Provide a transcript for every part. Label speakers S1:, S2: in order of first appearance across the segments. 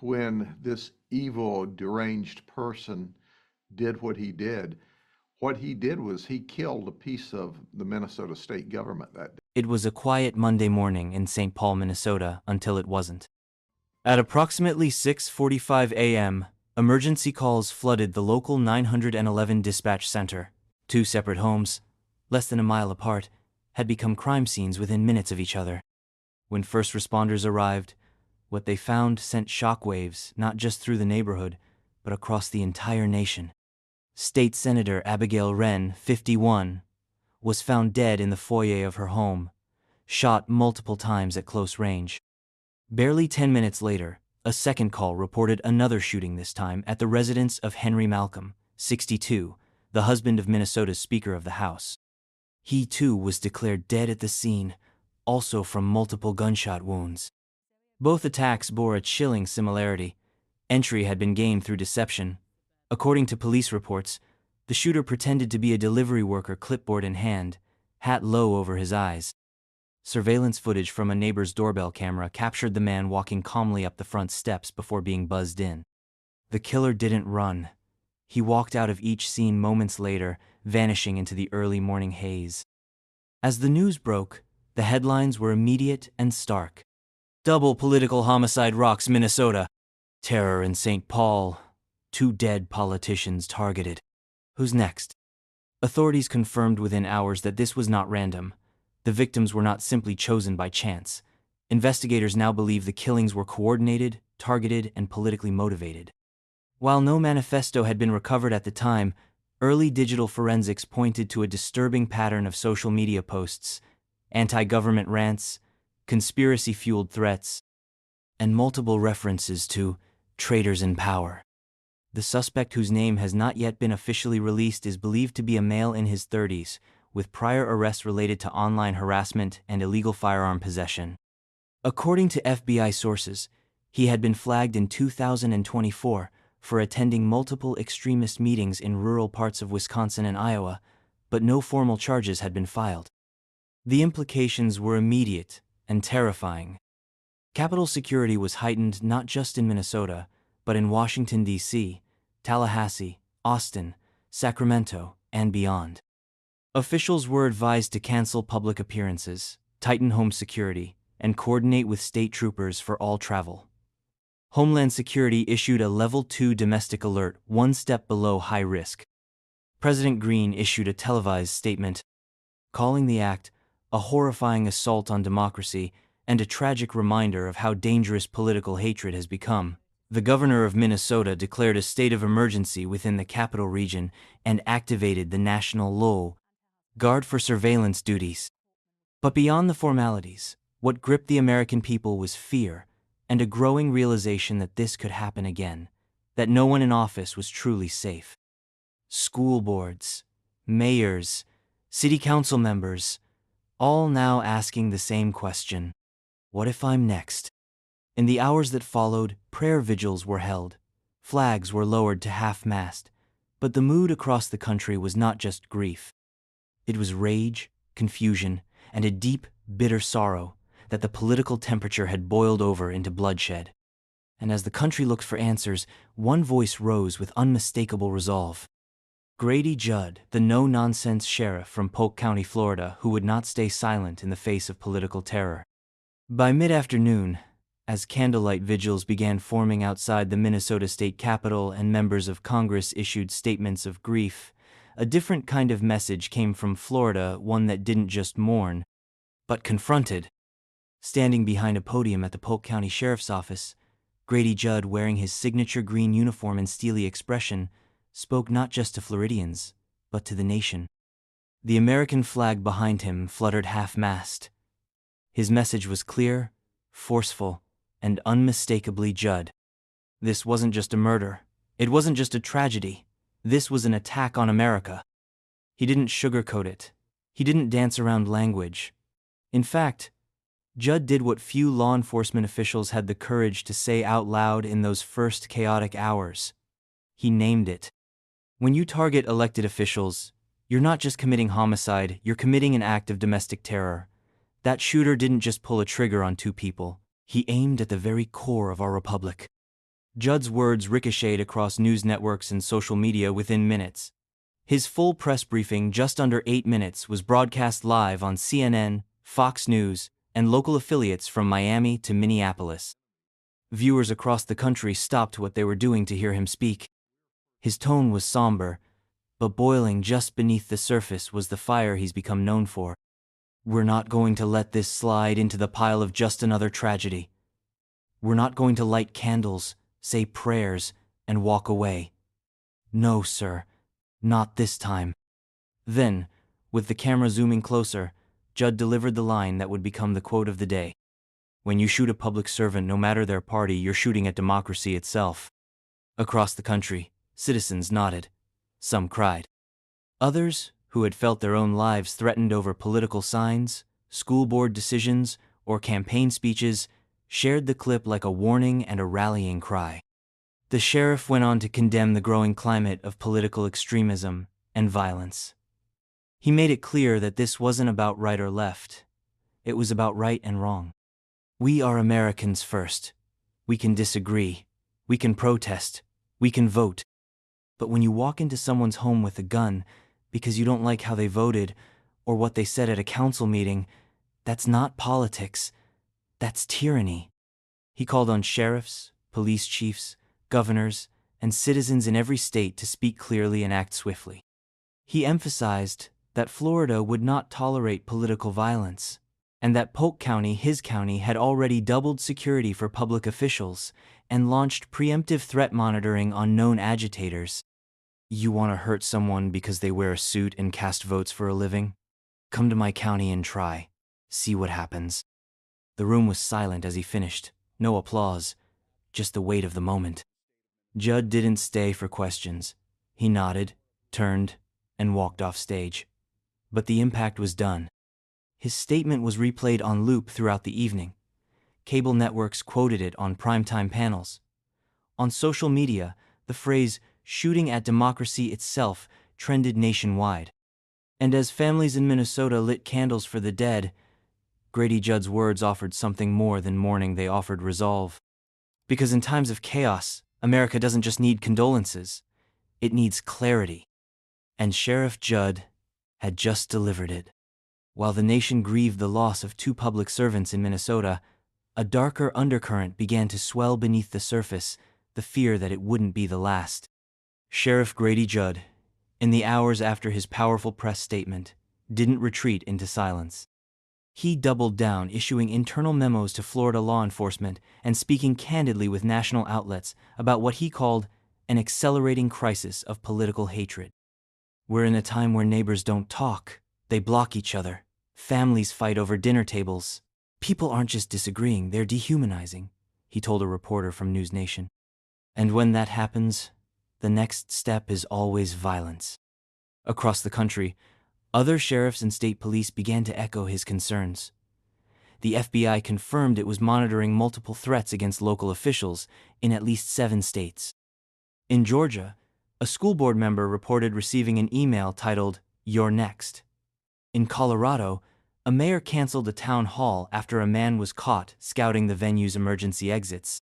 S1: when this evil, deranged person did what he did was he killed a piece of the Minnesota state government that day.
S2: It was a quiet Monday morning in St. Paul, Minnesota, until it wasn't. At approximately 6:45 a.m., emergency calls flooded the local 911 dispatch center. Two separate homes, less than a mile apart, had become crime scenes within minutes of each other. When first responders arrived, what they found sent shockwaves not just through the neighborhood, but across the entire nation. State Senator Abigail Wren, 51, was found dead in the foyer of her home, shot multiple times at close range. Barely 10 minutes later, a second call reported another shooting, this time at the residence of Henry Malcolm, 62, the husband of Minnesota's Speaker of the House. He too was declared dead at the scene, also from multiple gunshot wounds. Both attacks bore a chilling similarity. Entry had been gained through deception. According to police reports, the shooter pretended to be a delivery worker, clipboard in hand, hat low over his eyes. Surveillance footage from a neighbor's doorbell camera captured the man walking calmly up the front steps before being buzzed in. The killer didn't run. He walked out of each scene moments later, vanishing into the early morning haze. As the news broke, the headlines were immediate and stark. Double political homicide rocks Minnesota. Terror in St. Paul. 2 dead politicians targeted. Who's next? Authorities confirmed within hours that this was not random. The victims were not simply chosen by chance. Investigators now believe the killings were coordinated, targeted, and politically motivated. While no manifesto had been recovered at the time, early digital forensics pointed to a disturbing pattern of social media posts, anti-government rants, conspiracy-fueled threats, and multiple references to traitors in power. The suspect, whose name has not yet been officially released, is believed to be a male in his 30s, with prior arrests related to online harassment and illegal firearm possession. According to FBI sources, he had been flagged in 2024 for attending multiple extremist meetings in rural parts of Wisconsin and Iowa, but no formal charges had been filed. The implications were immediate and terrifying. Capitol security was heightened not just in Minnesota, but in Washington, D.C., Tallahassee, Austin, Sacramento, and beyond. Officials were advised to cancel public appearances, tighten home security, and coordinate with state troopers for all travel. Homeland Security issued a Level 2 domestic alert, one step below high risk. President Green issued a televised statement, calling the act a horrifying assault on democracy and a tragic reminder of how dangerous political hatred has become. The governor of Minnesota declared a state of emergency within the capital region and activated the National Law Guard for surveillance duties. But beyond the formalities, what gripped the American people was fear and a growing realization that this could happen again, that no one in office was truly safe. School boards, mayors, city council members, all now asking the same question: what if I'm next? In the hours that followed, prayer vigils were held, flags were lowered to half-mast, but the mood across the country was not just grief. It was rage, confusion, and a deep, bitter sorrow that the political temperature had boiled over into bloodshed. And as the country looked for answers, one voice rose with unmistakable resolve. Grady Judd, the no-nonsense sheriff from Polk County, Florida, who would not stay silent in the face of political terror. By mid-afternoon, as candlelight vigils began forming outside the Minnesota State Capitol and members of Congress issued statements of grief, a different kind of message came from Florida, one that didn't just mourn, but confronted. Standing behind a podium at the Polk County Sheriff's Office, Grady Judd, wearing his signature green uniform and steely expression, spoke not just to Floridians, but to the nation. The American flag behind him fluttered half-mast. His message was clear, forceful, and unmistakably Judd. This wasn't just a murder. It wasn't just a tragedy. This was an attack on America. He didn't sugarcoat it. He didn't dance around language. In fact, Judd did what few law enforcement officials had the courage to say out loud in those first chaotic hours. He named it. When you target elected officials, you're not just committing homicide, you're committing an act of domestic terror. That shooter didn't just pull a trigger on 2 people. He aimed at the very core of our republic. Judd's words ricocheted across news networks and social media within minutes. His full press briefing, just under 8 minutes, was broadcast live on CNN, Fox News, and local affiliates from Miami to Minneapolis. Viewers across the country stopped what they were doing to hear him speak. His tone was somber, but boiling just beneath the surface was the fire he's become known for. We're not going to let this slide into the pile of just another tragedy. We're not going to light candles, say prayers, and walk away. No, sir, not this time. Then, with the camera zooming closer, Judd delivered the line that would become the quote of the day. When you shoot a public servant, no matter their party, you're shooting at democracy itself. Across the country, citizens nodded. Some cried. Others, who had felt their own lives threatened over political signs, school board decisions, or campaign speeches, shared the clip like a warning and a rallying cry. The sheriff went on to condemn the growing climate of political extremism and violence. He made it clear that this wasn't about right or left. It was about right and wrong. We are Americans first. We can disagree. We can protest. We can vote. But when you walk into someone's home with a gun because you don't like how they voted or what they said at a council meeting, that's not politics. That's tyranny. He called on sheriffs, police chiefs, governors, and citizens in every state to speak clearly and act swiftly. He emphasized that Florida would not tolerate political violence, and that Polk County, his county, had already doubled security for public officials and launched preemptive threat monitoring on known agitators. You want to hurt someone because they wear a suit and cast votes for a living? Come to my county and try. See what happens. The room was silent as he finished. No applause, just the weight of the moment. Judd didn't stay for questions. He nodded, turned, and walked off stage. But the impact was done. His statement was replayed on loop throughout the evening. Cable networks quoted it on primetime panels. On social media, the phrase, "shooting at democracy itself," trended nationwide. And as families in Minnesota lit candles for the dead, Grady Judd's words offered something more than mourning, they offered resolve. Because in times of chaos, America doesn't just need condolences, it needs clarity. And Sheriff Judd had just delivered it. While the nation grieved the loss of 2 public servants in Minnesota, a darker undercurrent began to swell beneath the surface, the fear that it wouldn't be the last. Sheriff Grady Judd, in the hours after his powerful press statement, didn't retreat into silence. He doubled down, issuing internal memos to Florida law enforcement and speaking candidly with national outlets about what he called an accelerating crisis of political hatred. We're in a time where neighbors don't talk, they block each other. Families fight over dinner tables. People aren't just disagreeing, they're dehumanizing, he told a reporter from News Nation. And when that happens, the next step is always violence. Across the country, other sheriffs and state police began to echo his concerns. The FBI confirmed it was monitoring multiple threats against local officials in at least 7 states. In Georgia, a school board member reported receiving an email titled, "You're next." In Colorado, a mayor canceled a town hall after a man was caught scouting the venue's emergency exits.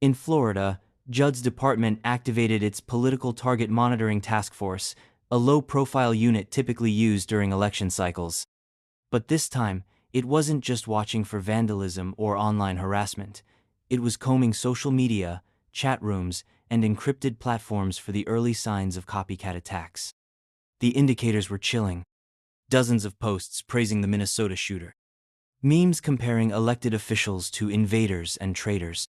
S2: In Florida, Judd's department activated its Political Target Monitoring Task Force, a low-profile unit typically used during election cycles. But this time, it wasn't just watching for vandalism or online harassment. It was combing social media, chat rooms, and encrypted platforms for the early signs of copycat attacks. The indicators were chilling. Dozens of posts praising the Minnesota shooter. Memes comparing elected officials to invaders and traitors.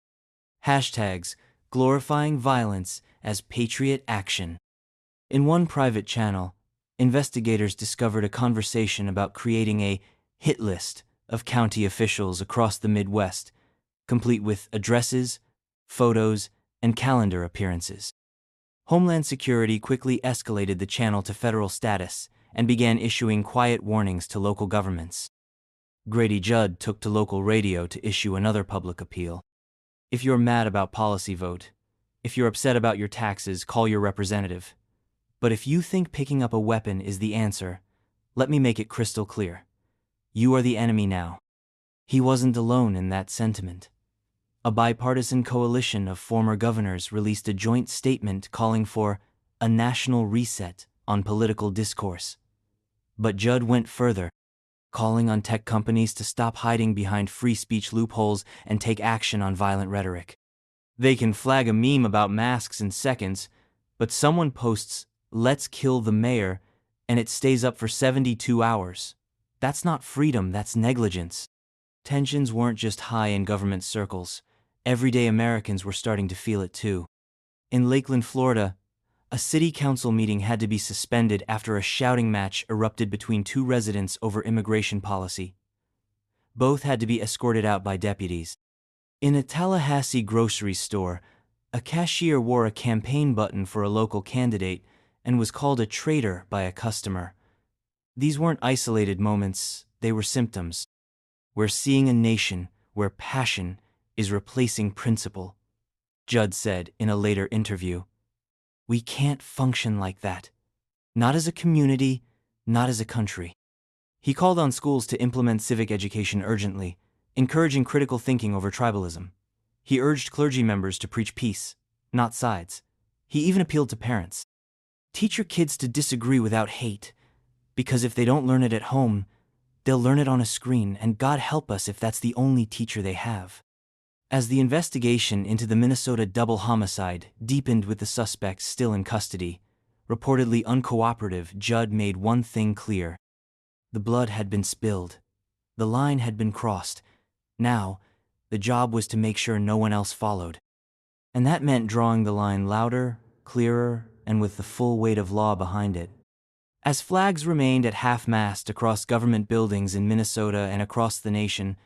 S2: Hashtags glorifying violence as patriot action. In one private channel, investigators discovered a conversation about creating a hit list of county officials across the Midwest, complete with addresses, photos, and calendar appearances. Homeland Security quickly escalated the channel to federal status and began issuing quiet warnings to local governments. Grady Judd took to local radio to issue another public appeal. If you're mad about policy, vote. If you're upset about your taxes, call your representative. But if you think picking up a weapon is the answer, let me make it crystal clear. You are the enemy now. He wasn't alone in that sentiment. A bipartisan coalition of former governors released a joint statement calling for a national reset on political discourse. But Judd went further, calling on tech companies to stop hiding behind free speech loopholes and take action on violent rhetoric. They can flag a meme about masks in seconds, but someone posts, "Let's kill the mayor," and it stays up for 72 hours. That's not freedom, that's negligence. Tensions weren't just high in government circles. Everyday Americans were starting to feel it too. In Lakeland, Florida, a city council meeting had to be suspended after a shouting match erupted between two residents over immigration policy. Both had to be escorted out by deputies. In a Tallahassee grocery store, a cashier wore a campaign button for a local candidate and was called a traitor by a customer. These weren't isolated moments, they were symptoms. We're seeing a nation where passion is replacing principle, Judd said in a later interview. We can't function like that. Not as a community, not as a country. He called on schools to implement civic education urgently, encouraging critical thinking over tribalism. He urged clergy members to preach peace, not sides. He even appealed to parents. Teach your kids to disagree without hate, because if they don't learn it at home, they'll learn it on a screen, and God help us if that's the only teacher they have. As the investigation into the Minnesota double homicide deepened with the suspects still in custody, reportedly uncooperative, Judd made one thing clear. The blood had been spilled. The line had been crossed. Now, the job was to make sure no one else followed. And that meant drawing the line louder, clearer, and with the full weight of law behind it. As flags remained at half-mast across government buildings in Minnesota and across the nation,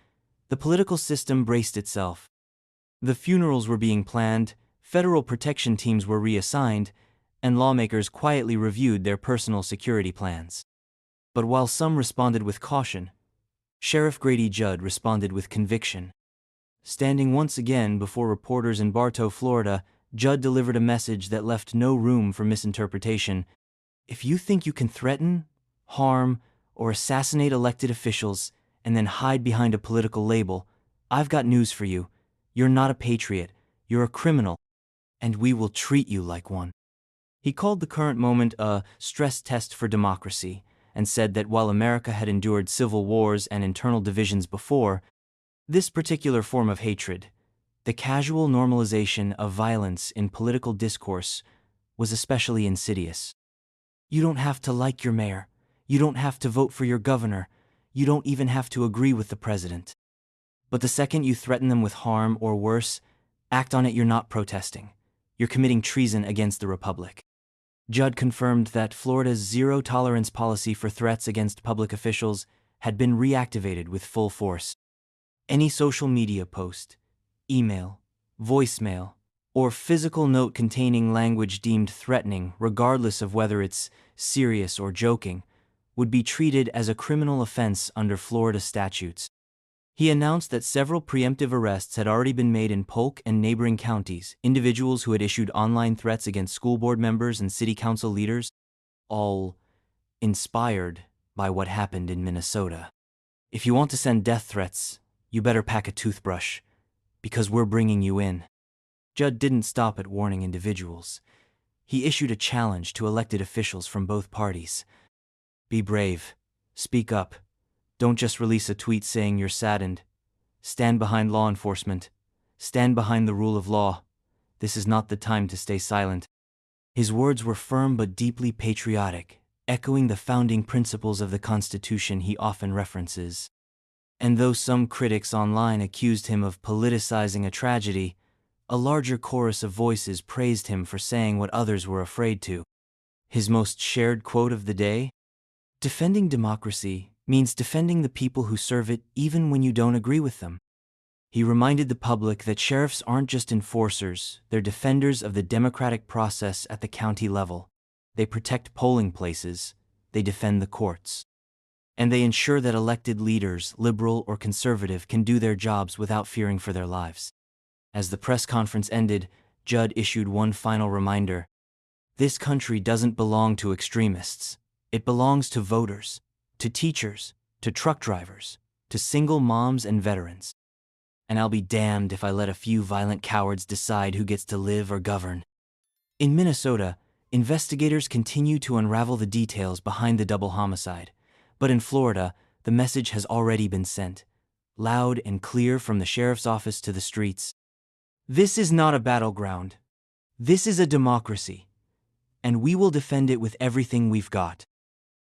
S2: the political system braced itself. The funerals were being planned, federal protection teams were reassigned, and lawmakers quietly reviewed their personal security plans. But while some responded with caution, Sheriff Grady Judd responded with conviction. Standing once again before reporters in Bartow, Florida, Judd delivered a message that left no room for misinterpretation. If you think you can threaten, harm, or assassinate elected officials and then hide behind a political label, I've got news for you. You're not a patriot, you're a criminal, and we will treat you like one. He called the current moment a stress test for democracy, and said that while America had endured civil wars and internal divisions before, this particular form of hatred, the casual normalization of violence in political discourse, was especially insidious. You don't have to like your mayor. You don't have to vote for your governor. You don't even have to agree with the president. But the second you threaten them with harm or worse, act on it. You're not protesting. You're committing treason against the republic. Judd confirmed that Florida's zero-tolerance policy for threats against public officials had been reactivated with full force. Any social media post, email, voicemail, or physical note containing language deemed threatening, regardless of whether it's serious or joking, would be treated as a criminal offense under Florida statutes. He announced that several preemptive arrests had already been made in Polk and neighboring counties, individuals who had issued online threats against school board members and city council leaders, all inspired by what happened in Minnesota. If you want to send death threats, you better pack a toothbrush, because we're bringing you in. Judd didn't stop at warning individuals. He issued a challenge to elected officials from both parties. Be brave. Speak up. Don't just release a tweet saying you're saddened. Stand behind law enforcement. Stand behind the rule of law. This is not the time to stay silent. His words were firm but deeply patriotic, echoing the founding principles of the Constitution he often references. And though some critics online accused him of politicizing a tragedy, a larger chorus of voices praised him for saying what others were afraid to. His most shared quote of the day? Defending democracy means defending the people who serve it even when you don't agree with them. He reminded the public that sheriffs aren't just enforcers, they're defenders of the democratic process at the county level. They protect polling places, they defend the courts. And they ensure that elected leaders, liberal or conservative, can do their jobs without fearing for their lives. As the press conference ended, Judd issued one final reminder. This country doesn't belong to extremists. It belongs to voters, to teachers, to truck drivers, to single moms and veterans. and I'll be damned if I let a few violent cowards decide who gets to live or govern. In Minnesota, investigators continue to unravel the details behind the double homicide, but in Florida, the message has already been sent, loud and clear from the sheriff's office to the streets. This is not a battleground. This is a democracy, and we will defend it with everything we've got.